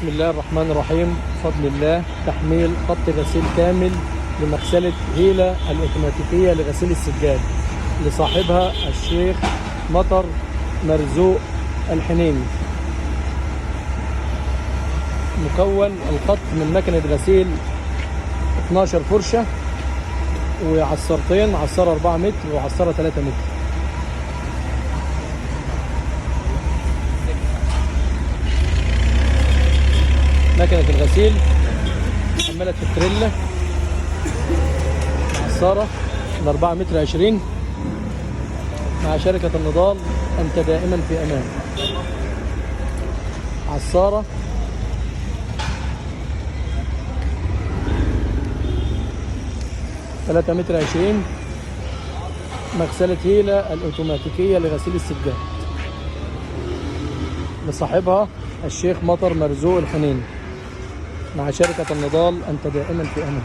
بسم الله الرحمن الرحيم. بفضل الله تحميل خط غسيل كامل لمغسلة هيلة الأوتوماتيكية لغسيل السجاد لصاحبها الشيخ مطر مرزوق الحنيني. مكون الخط من مكنة غسيل 12 فرشة وعصارتين، عصارة 4 متر وعصارة 3 متر. مكنة الغسيل حملت التريلا عصارة 4 متر 20 مع شركة النضال. أنت دائما في أمان. عصارة 3 متر 20 مغسلة هيلة الأوتوماتيكية لغسيل السجاد لصاحبها الشيخ مطر مرزوق الحنيني مع شركة النضال. أنت دائما في أمان.